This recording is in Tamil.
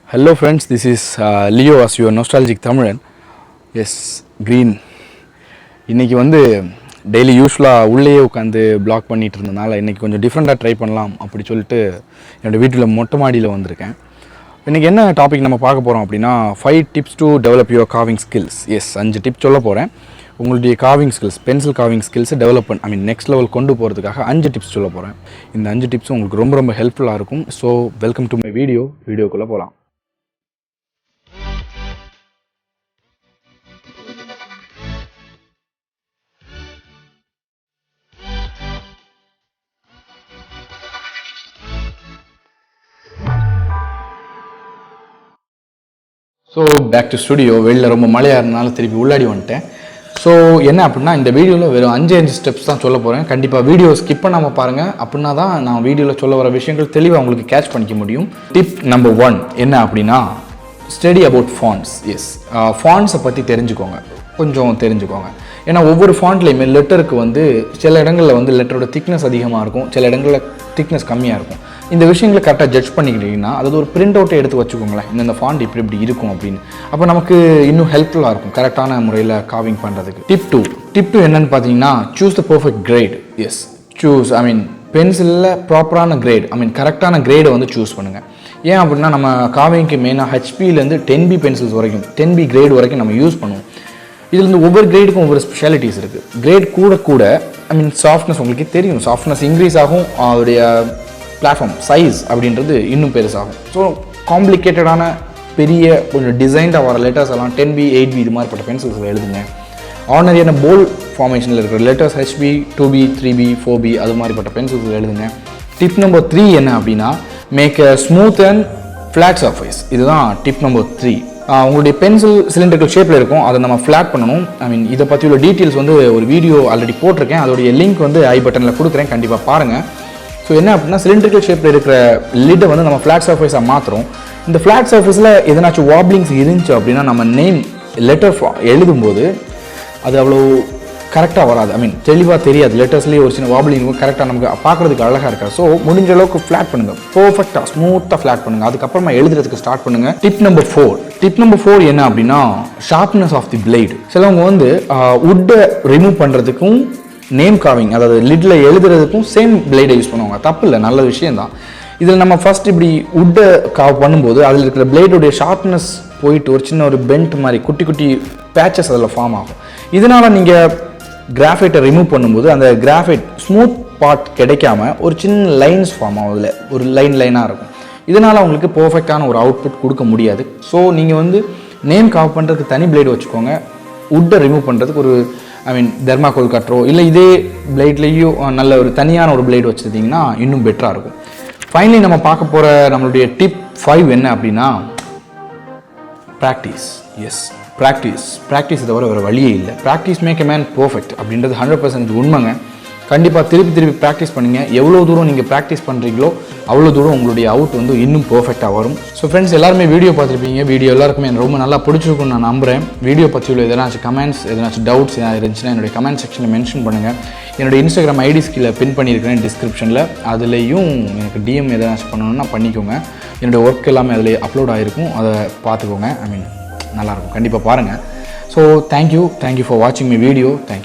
Hello friends, this is Leo as your nostalgic Tamizhan. Yes, green. இன்னைக்கு வந்து டெய்லி யூஸ்வலாக உள்ளே உட்காந்து பிளாக் பண்ணிட்டு இருந்தனால இன்றைக்கி கொஞ்சம் டிஃப்ரெண்ட்டாக ட்ரை பண்ணலாம் அப்படி சொல்லிட்டு என்னோடய வீட்டில் மொட்டை மாடியில் வந்திருக்கேன். இன்றைக்கி என்ன டாபிக் நம்ம பார்க்க போகிறோம் அப்படின்னா 5 tips to develop your carving skills. Yes 5 tips சொல்ல போகிறேன். உங்களுடைய கார்விங் ஸ்கில்ஸ், பென்சில் கார்விங் ஸ்கில்ஸை டெவலப் நெக்ஸ்ட் லெவல் கொண்டு போகிறதுக்காக 5 டிப்ஸ் சொல்ல போகிறேன். இந்த 5 டிப்ஸும் உங்களுக்கு ரொம்ப ரொம்ப ஹெல்ப்ஃபுல்லாக இருக்கும். ஸோ வெல்கம் டு மை வீடியோக்குள்ளே போகலாம். So back to studio. வெளியில் ரொம்ப மழையாக இருந்தனால திருப்பி உள்ளாடி வந்துட்டேன். ஸோ என்ன அப்படின்னா இந்த வீடியோவில் வெறும் 5 ஸ்டெப்ஸ் தான் சொல்ல போகிறேன். கண்டிப்பாக வீடியோ ஸ்கிப் பண்ணாமல் பாருங்கள். அப்படின்னா தான் நான் வீடியோவில் சொல்ல வர விஷயங்கள் தெளிவாக உங்களுக்கு கேட்ச் பண்ணிக்க முடியும். டிப் நம்பர் 1 என்ன அப்படின்னா ஸ்டடி அபவுட் ஃபாண்ட்ஸ். எஸ், ஃபாண்ட்ஸை பற்றி கொஞ்சம் தெரிஞ்சுக்கோங்க. ஏன்னா ஒவ்வொரு ஃபாண்ட்லேயுமே லெட்டருக்கு வந்து சில இடங்களில் வந்து லெட்டரோட திக்னஸ் அதிகமாக இருக்கும், சில இடங்களில் திக்னஸ் கம்மியாக இருக்கும். இந்த விஷயங்களை கரெக்டாக ஜட்ஜ் பண்ணிக்கிட்டிங்கன்னா அதாவது ஒரு பிரிண்ட் அவுட்டை எடுத்து வச்சுக்கோங்களேன், இந்த ஃபாண்ட் இப்படி இருக்கும் அப்படின்னு. அப்போ நமக்கு இன்னும் ஹெல்ப்ஃபுல்லாக இருக்கும் கரெக்டான முறையில் கார்விங் பண்ணுறதுக்கு. டிப் டூ என்னென்னு பார்த்தீங்கன்னா choose the perfect grade. Yes, பென்சிலில் ப்ராப்பரான கிரேட், கரெக்டான கிரேடை வந்து சூஸ் பண்ணுங்கள். ஏன் அப்படின்னா நம்ம கார்விங்க்கு மெயினாக ஹெச்பிலேருந்து 10B பென்சில்ஸ் வரைக்கும் 10B கிரேட் வரைக்கும் நம்ம யூஸ் பண்ணுவோம். இதுலேருந்து ஒவ்வொரு கிரேடுக்கும் ஒவ்வொரு ஸ்பெஷாலிட்டிஸ் இருக்குது. கிரேட் கூட சாஃப்ட்னஸ் உங்களுக்கு தெரியும், சாஃப்ட்னஸ் இன்க்ரீஸ் ஆகும், அதோடைய பிளாட்ஃபார்ம் சைஸ் அப்படின்றது இன்னும் பெருசாகும். ஸோ காம்ப்ளிகேட்டடான பெரிய கொஞ்சம் டிசைன்டாக வர லெட்டர்ஸ் எல்லாம் 10B 8B இது மாதிரிப்பட்ட பென்சில்ஸில் எழுதுங்க. ஆர்டினரியான போல் ஃபார்மேஷனில் இருக்கிற letters HB 2B 3B 4B அது மாதிரிப்பட்ட பென்சில்ஸில் எழுதுங்க. டிப் நம்பர் 3 என்ன அப்படின்னா make a smooth and flat surface. இதுதான் டிப் நம்பர் 3. உங்களுடைய பென்சில் சிலிண்டர்கள் ஷேப்பில் இருக்கும், அதை நம்ம ஃப்ளாட் பண்ணணும். இதை பற்றி உள்ள டீட்டெயில்ஸ் வந்து ஒரு வீடியோ ஆல்ரெடி போட்டிருக்கேன், அதோடைய லிங்க் வந்து ஐ பட்டனில் கொடுக்குறேன், கண்டிப்பாக பாருங்கள். ஸோ என்ன அப்படின்னா சிலிண்ட்ரிக்கல் ஷேப்பில் இருக்கிற லிட்டை வந்து நம்ம ஃப்ளாட் சர்ஃபேஸாக மாற்றுறோம். இந்த ஃப்ளாட் சர்ஃபேஸில் எதனாச்சும் வாப்லிங்ஸ் இருந்துச்சு அப்படின்னா நம்ம நேம் லெட்டர் எழுதும்போது அது அவ்வளோ கரெக்டாக வராது. தெளிவாக தெரியாது. லெட்டர்ஸ்லேயே ஒரு சின்ன வாப்லிங் கரெக்டாக நமக்கு பார்க்குறதுக்கு அழகாக இருக்காது. ஸோ முடிஞ்ச அளவுக்கு ஃப்ளாட் பண்ணுங்கள், பர்ஃபெக்டாக ஸ்மூத்தாக ஃப்ளாட் பண்ணுங்கள். அதுக்கப்புறமா எழுதுறதுக்கு ஸ்டார்ட் பண்ணுங்கள். டிப் நம்பர் 4 என்ன அப்படின்னா ஷார்ப்னஸ் ஆஃப் தி பிளேட். சிலவங்க வந்து வுட்டை ரிமூவ் பண்ணுறதுக்கும் நேம் கார்விங் அதாவது லிட்டில் எழுதுறதுக்கும் சேம் பிளேடை யூஸ் பண்ணுவாங்க. தப்பு இல்லை, நல்ல விஷயந்தான். இதில் நம்ம ஃபஸ்ட் இப்படி வுட்டை காவ் பண்ணும்போது அதில் இருக்கிற பிளேடுடைய ஷார்ப்னஸ் போயிட்டு ஒரு சின்ன ஒரு பெண்ட் மாதிரி குட்டி குட்டி பேச்சஸ் அதில் ஃபார்ம் ஆகும். இதனால் நீங்கள் கிராஃபைட்டை ரிமூவ் பண்ணும்போது அந்த கிராஃபைட் ஸ்மூத் பார்ட் கிடைக்காம ஒரு சின்ன லைன்ஸ் ஃபார்ம் ஆகும், அதில் ஒரு லைனாக இருக்கும். இதனால் அவங்களுக்கு பர்ஃபெக்டான ஒரு அவுட்புட் கொடுக்க முடியாது. ஸோ நீங்கள் வந்து நேம் காவ் பண்ணுறதுக்கு தனி பிளேடு வச்சுக்கோங்க. வுட்டை ரிமூவ் பண்ணுறதுக்கு ஒரு தெர்மாக்கோல் கட்டரோ இல்லை இதே பிளேட்லேயும் நல்ல ஒரு தனியான ஒரு பிளேட் வச்சுருந்தீங்கன்னா இன்னும் பெட்டராக இருக்கும். ஃபைனலி நம்ம பார்க்க போகிற நம்மளுடைய டிப் 5 என்ன அப்படின்னா ப்ராக்டிஸ். எஸ், ப்ராக்டிஸ் தவிர வேறு வழியே இல்லை. Practice make a man perfect அப்படின்றது 100% உண்மைங்க. கண்டிப்பாக திருப்பி ப்ராக்டிஸ் பண்ணுங்கள். எவ்வளோ தூரம் நீங்கள் ப்ராக்டிஸ் பண்ணுறீங்களோ அவ்வளோ தூரம் உங்களுடைய அவுட் வந்து இன்னும் பர்ஃபெக்டாக வரும். ஸோ ஃப்ரெண்ட்ஸ், எல்லாருமே வீடியோ பார்த்துருப்பீங்க. வீடியோ எல்லாருக்குமே ரொம்ப நல்லா பிடிச்சிருக்குன்னு நான் நம்புகிறேன். வீடியோ பற்றி உள்ள எதனாச்சும் கமெண்ட்ஸ், எதனாச்சும் டவுட்ஸ் எதாவது இருந்துச்சுன்னா என்னுடைய கமெண்ட் செக்ஷனில் மென்ஷன் பண்ணுங்கள். என்னுடைய இன்ஸ்டாகிராம் ஐடி கீழே பின் பண்ணியிருக்கிறேன் டிஸ்கிரிப்ஷனில். அதுலேயும் எனக்கு டிஎம் எதனாச்சும் பண்ணணும்னா பண்ணிக்கோங்க. என்னுடைய ஒர்க் எல்லாமே அதில் அப்லோட் ஆகிருக்கும், அதை பார்த்துக்கோங்க. நல்லாயிருக்கும், கண்டிப்பாக பாருங்கள். ஸோ தேங்க்யூ ஃபார் வாட்சிங் மை வீடியோ. தேங்க்யூ.